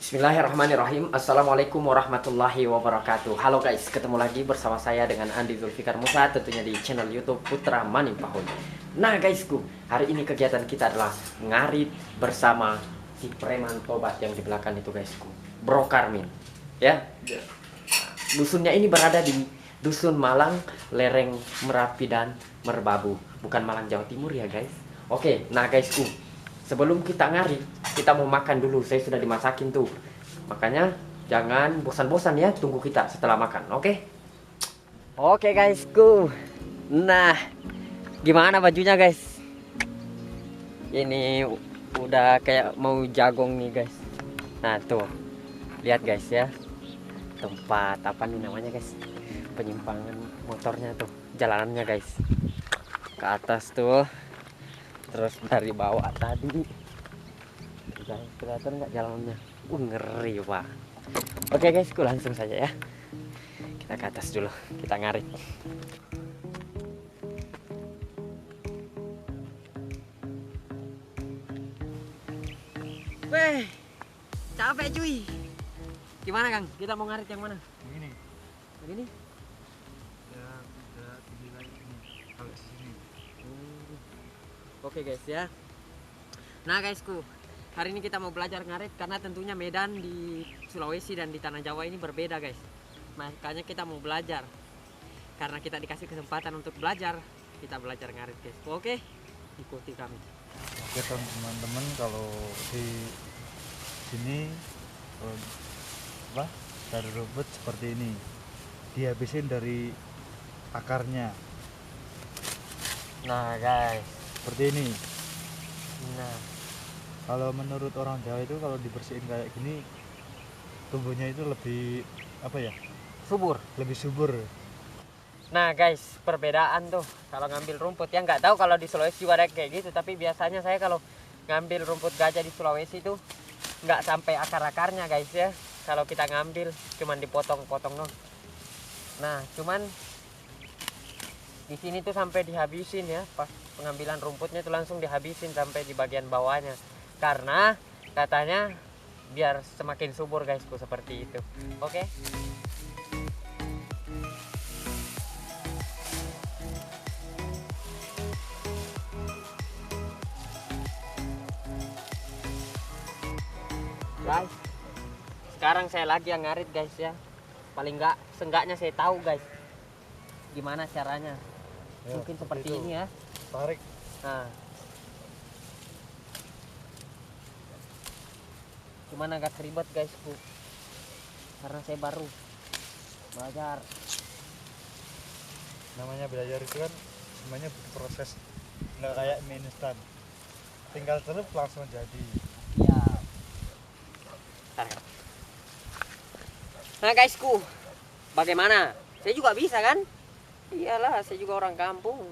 Bismillahirrahmanirrahim. Assalamualaikum warahmatullahi wabarakatuh. Halo guys, ketemu lagi bersama saya dengan Andi Zulfikar Musa, tentunya di channel YouTube Putra Manimpahun. Nah guysku, hari ini kegiatan kita adalah ngarit bersama si preman tobat yang di belakang itu guysku, Bro Karmin. Ya, dusunnya ini berada di Dusun Malang, Lereng Merapi dan Merbabu, bukan Malang Jawa Timur ya guys. Oke, nah guysku, sebelum kita ngarit, kita mau makan dulu. Saya sudah dimasakin tuh. Makanya jangan bosan-bosan ya, tunggu kita setelah makan. Oke? Oke guysku. Nah, gimana bajunya guys? Ini udah kayak mau jagong nih guys. Nah tuh, lihat guys ya. Tempat apa nih namanya guys? Penyimpangan motornya tuh, jalanannya guys. Ke atas tuh. Terus dari bawah tadi. Guys, kelihatan nggak jalannya? Ngeri pak. Oke guys, langsung saja ya. Kita ke atas dulu, kita ngarit. Weh, capek cuy. Gimana Kang? Kita mau ngarit yang mana? Begini. Begini? Ya, udah tinggi lagi ini. Kalau di sini. Oke guys ya. Nah guysku, hari ini kita mau belajar ngarit karena tentunya medan di Sulawesi dan di Tanah Jawa ini berbeda guys. Makanya kita mau belajar. Karena kita dikasih kesempatan untuk belajar, kita belajar ngarit guys. Oke, ikuti kami. Oke teman-teman, kalau di sini apa? Dari rumput seperti ini. Dihabisin dari akarnya. Nah guys, Seperti ini. nah Kalau menurut orang Jawa itu kalau dibersihin kayak gini tumbuhnya itu lebih apa ya? subur. Lebih subur. Nah guys, perbedaan tuh kalau ngambil rumput ya, nggak tahu kalau di Sulawesi ada kayak gitu, tapi biasanya saya kalau ngambil rumput gajah di Sulawesi tuh nggak sampai akar-akarnya guys ya. Kalau kita ngambil cuman dipotong-potong dong. Nah cuman di sini tuh sampai dihabisin ya, pas pengambilan rumputnya tuh langsung dihabisin sampai di bagian bawahnya, karena katanya biar semakin subur guysku, seperti itu. Oke. Guys, sekarang saya lagi yang ngarit guys ya. Paling nggak seenggaknya saya tahu guys gimana caranya. Ya, Mungkin seperti itu. ini ya. Tarik. Nah, cuman agak ribet guys bu, karena saya baru belajar. Namanya belajar itu kan semuanya butuh proses. Nggak kayak mie instan. Tinggal celup langsung jadi. Iya. Nah guysku, bagaimana? Saya juga bisa kan? Iyalah, saya juga orang kampung.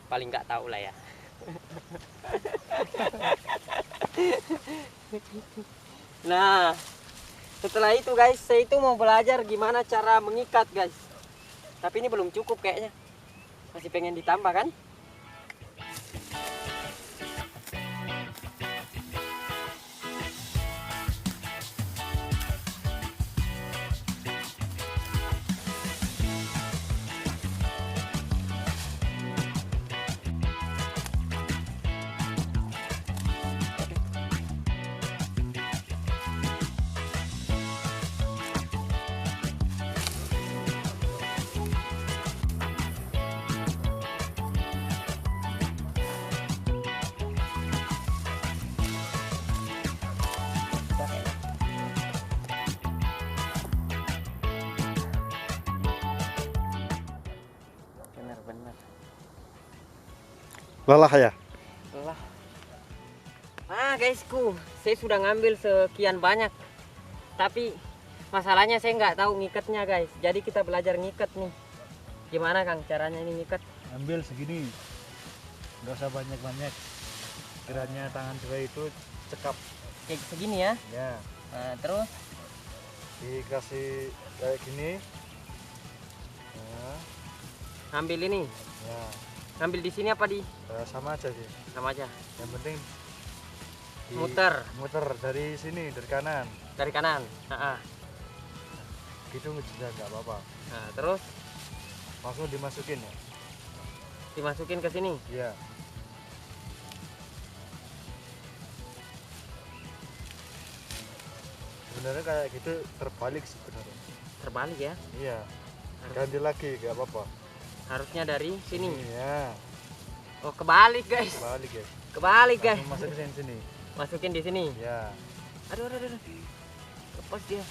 Paling nggak tahu lah ya. Nah, setelah itu guys, saya itu mau belajar gimana cara mengikat guys. Tapi ini belum cukup kayaknya. Masih pengen ditambah kan? Benar-benar. Lelah ya? Lah. Nah guysku, saya sudah ngambil sekian banyak, tapi masalahnya saya nggak tahu ngikatnya guys. Jadi kita belajar ngikat nih. Gimana Kang caranya ini ngikat? Ambil segini, nggak usah banyak-banyak. Kiranya tangan dua itu cekap Kayak segini ya. ya. Nah, terus Dikasih kayak gini ya, ambil ini. ya. Ngambil di sini apa di? Sama aja sih, Sama aja. yang penting muter dari sini, dari kanan. dari kanan. Gitu juga nggak apa-apa. Nah, terus Langsung dimasukin ya. dimasukin ke sini. Iya. Sebenarnya kayak gitu terbalik sebenarnya. Terbalik ya. Iya. Ganti lagi nggak apa-apa. Harusnya dari sini. Iya. Oh, kebalik guys. Balik ya. Kebalik guys. Langsung masukin sini. Masukin di sini. Ya. Aduh. Lepas dia.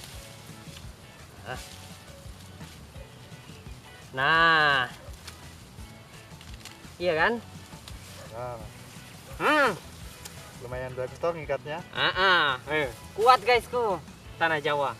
Nah. Iya kan? Nah, lumayan bagus toh ngikatnya. Kuat guysku. Tanah Jawa.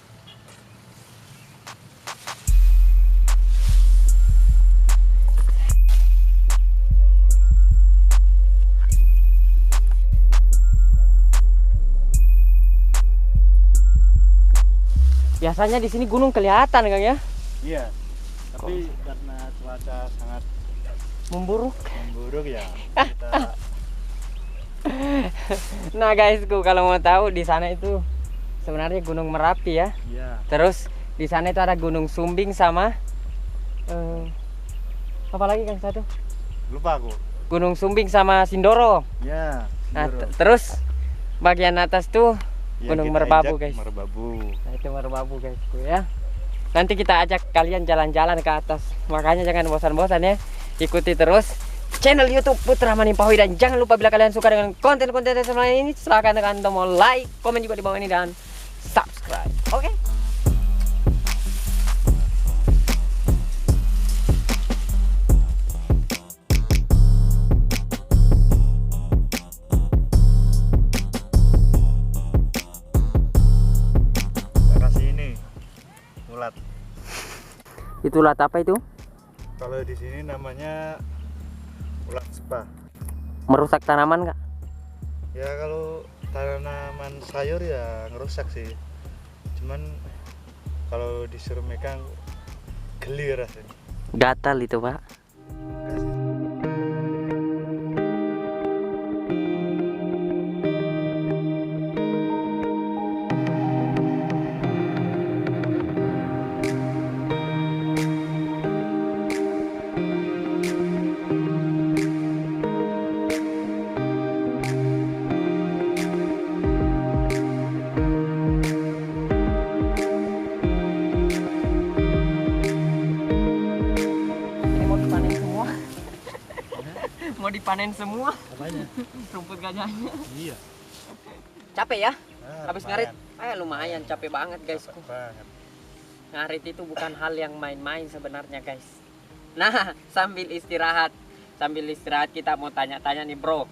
Biasanya di sini gunung kelihatan, Kang ya? Iya. Tapi karena cuaca sangat Memburuk. ya, kita Nah, guysku, kalau mau tahu di sana itu sebenarnya Gunung Merapi ya. iya. Terus di sana itu ada Gunung Sumbing sama apa lagi Kang satu? Lupa aku. Gunung Sumbing sama Sindoro. Ya. Nah, terus bagian atas tuh Yang Gunung kita Merbabu, injak guys. Merbabu. Nah, itu Merbabu, guysku ya. Nanti kita ajak kalian jalan-jalan ke atas. Makanya jangan bosan-bosan ya. Ikuti terus channel YouTube Putra Manimpahui, dan jangan lupa bila kalian suka dengan konten-konten seperti ini, silahkan tekan tombol like, komen juga di bawah ini, dan subscribe. Oke? Kita kasih ini ulat. Itu ulat apa itu? Kalau di sini namanya ulat spa. Merusak tanaman nggak? Ya kalau tanaman sayur ya ngerusak sih. Cuman kalau disuruh megang geli rasanya. Gatal itu, Pak. Ini mau dipanen semua. Mau dipanen semua Apanya? rumput gajahnya. Iya. Capek ya? Nah, Habis ngarit? Lumayan capek banget, guys. Capek banget. Ngarit itu bukan hal yang main-main sebenarnya, guys. Nah, sambil istirahat kita mau tanya-tanya nih, bro.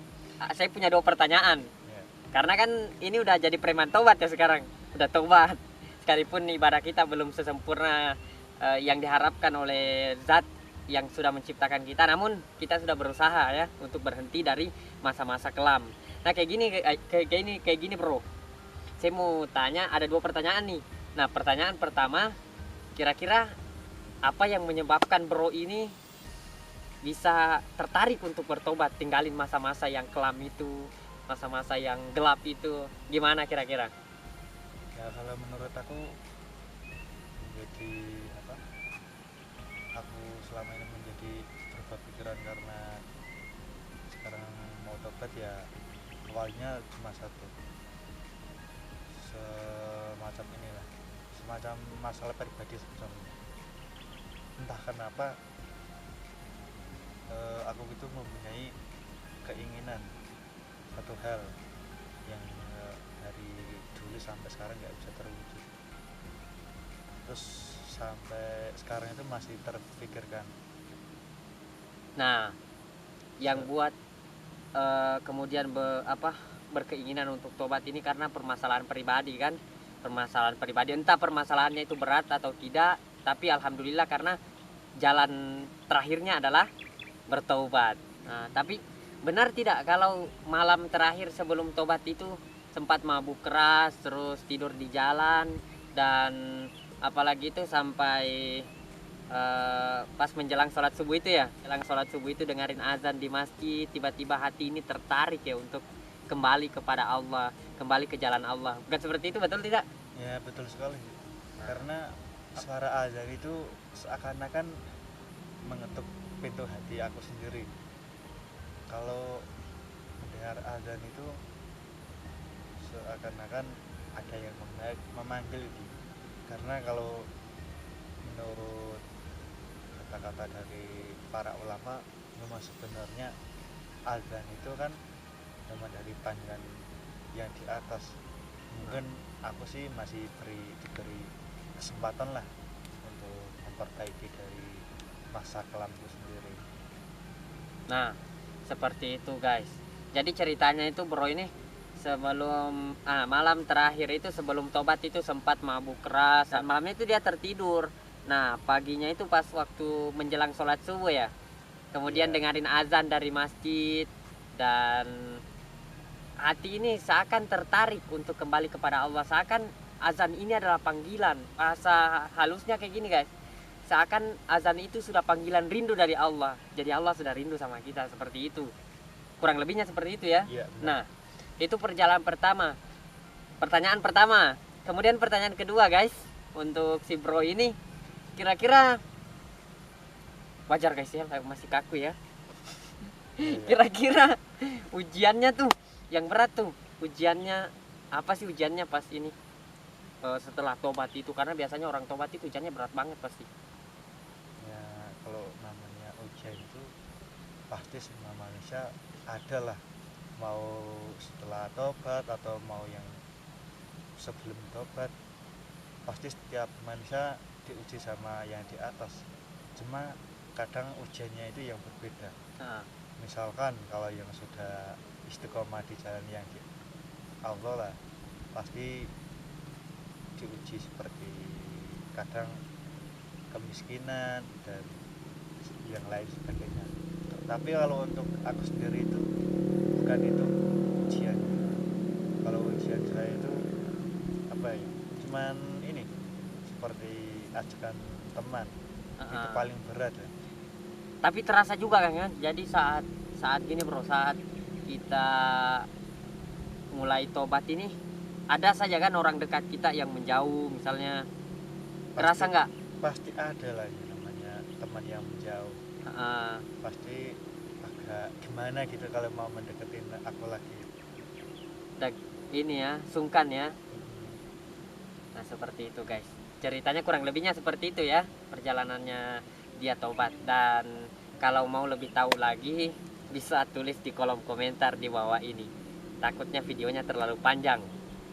Saya punya 2 pertanyaan. Ya. Karena kan ini udah jadi preman tobat ya sekarang. Udah tobat. Sekalipun ibadah kita belum sesempurna yang diharapkan oleh zat yang sudah menciptakan kita, namun kita sudah berusaha ya untuk berhenti dari masa-masa kelam. Nah, kayak gini, bro. Saya mau tanya, ada 2 pertanyaan nih. Nah, pertanyaan pertama, kira-kira apa yang menyebabkan bro ini bisa tertarik untuk bertobat, tinggalin masa-masa yang kelam itu, masa-masa yang gelap itu? Gimana kira-kira? Ya kalau menurut aku menjadi apa? Aku selama ini menjadi berubah pikiran karena sekarang mau tobat ya, awalnya cuma satu, semacam inilah, semacam masalah pribadi sebetulnya. Entah kenapa aku itu mempunyai keinginan satu hal yang dari dulu sampai sekarang nggak bisa terwujud, terus sampai sekarang itu masih terpikirkan. Nah, yang buat kemudian berkeinginan untuk tobat ini karena permasalahan pribadi kan? Permasalahan pribadi, entah permasalahannya itu berat atau tidak, tapi alhamdulillah karena jalan terakhirnya adalah bertobat. Nah, tapi benar tidak kalau malam terakhir sebelum tobat itu sempat mabuk keras, terus tidur di jalan, dan apalagi itu sampai pas menjelang sholat subuh itu ya, menjelang sholat subuh itu dengerin azan di masjid, tiba-tiba hati ini tertarik ya untuk kembali kepada Allah, kembali ke jalan Allah. Bukan seperti itu, betul tidak? Ya betul sekali, karena suara azan itu seakan-akan mengetuk pintu hati aku sendiri. Kalau mendengar azan itu seakan-akan ada yang memanggil itu. Karena kalau menurut kata-kata dari para ulama, memang sebenarnya azan itu kan memang dari panggilan yang di atas. Mungkin aku sih masih diberi kesempatan lah untuk memperbaiki dari masa kelamku sendiri. Nah, seperti itu guys. Jadi ceritanya itu bro ini sebelum malam terakhir itu sebelum tobat itu sempat mabuk keras. Dan malamnya itu dia tertidur. Nah, paginya itu pas waktu menjelang sholat subuh ya. Kemudian dengerin azan dari masjid dan hati ini seakan tertarik untuk kembali kepada Allah. Seakan azan ini adalah panggilan. Bahasa halusnya kayak gini guys. Seakan azan itu sudah panggilan rindu dari Allah. Jadi Allah sudah rindu sama kita, seperti itu. Kurang lebihnya seperti itu ya. Iya, Nah, itu perjalanan pertama. Pertanyaan pertama. Kemudian pertanyaan kedua guys. Untuk si bro ini, kira-kira wajar guys ya, masih kaku ya. Kira-kira ujiannya tuh yang berat tuh. Ujiannya apa sih ujiannya pas ini? Setelah tobat itu, karena biasanya orang tobat itu ujiannya berat banget pasti. Ya kalau namanya ujian itu pasti semua manusia ada lah, mau setelah tobat atau mau yang sebelum tobat, pasti setiap manusia diuji sama yang di atas. Cuma kadang ujiannya itu yang berbeda. Misalkan kalau yang sudah istiqomah di jalan yang di Allah lah, pasti diuji seperti kadang kemiskinan dan yang lain sebagainya. Tapi kalau untuk aku sendiri itu bukan itu ujian. Kalau ujian saya itu apa ya, cuman ini seperti ajakan teman, itu paling berat ya. Tapi terasa juga kan ya. Jadi saat gini bro, saat kita mulai tobat ini, ada saja kan orang dekat kita yang menjauh misalnya. Kerasa nggak? Pasti ada lah ya, namanya teman yang menjauh. Pasti agak gimana gitu kalau mau mendeketin aku lagi. Ini ya, sungkan ya. Nah seperti itu guys. Ceritanya kurang lebihnya seperti itu ya, perjalanannya dia tobat. Dan kalau mau lebih tahu lagi, bisa tulis di kolom komentar di bawah ini. Takutnya videonya terlalu panjang.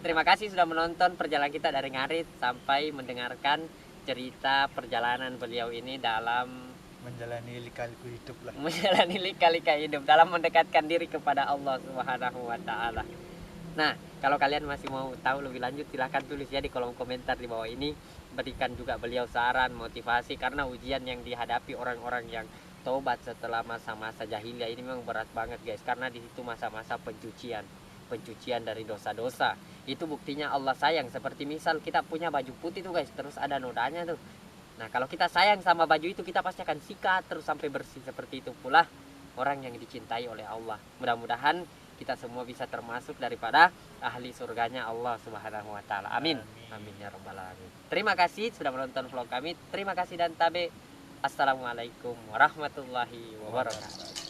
Terima kasih sudah menonton perjalanan kita dari Ngarit sampai mendengarkan cerita perjalanan beliau ini dalam menjalani lika-liku hidup lah. Menjalani lika-lika hidup dalam mendekatkan diri kepada Allah Subhanahu wa taala. Nah, kalau kalian masih mau tahu lebih lanjut, silahkan tulis ya di kolom komentar di bawah ini. Berikan juga beliau saran, motivasi, karena ujian yang dihadapi orang-orang yang taubat setelah masa-masa jahiliyah ini memang berat banget guys, karena di situ masa-masa pencucian dari dosa-dosa. Itu buktinya Allah sayang. Seperti misal kita punya baju putih tuh guys, terus ada nodanya tuh. Nah, kalau kita sayang sama baju itu, kita pasti akan sikat terus sampai bersih. Seperti itu pula orang yang dicintai oleh Allah. Mudah-mudahan kita semua bisa termasuk daripada ahli surganya Allah Subhanahu wa taala. Amin. Amin ya rabbal alamin. Terima kasih sudah menonton vlog kami. Terima kasih dan tabe. Assalamualaikum warahmatullahi wabarakatuh.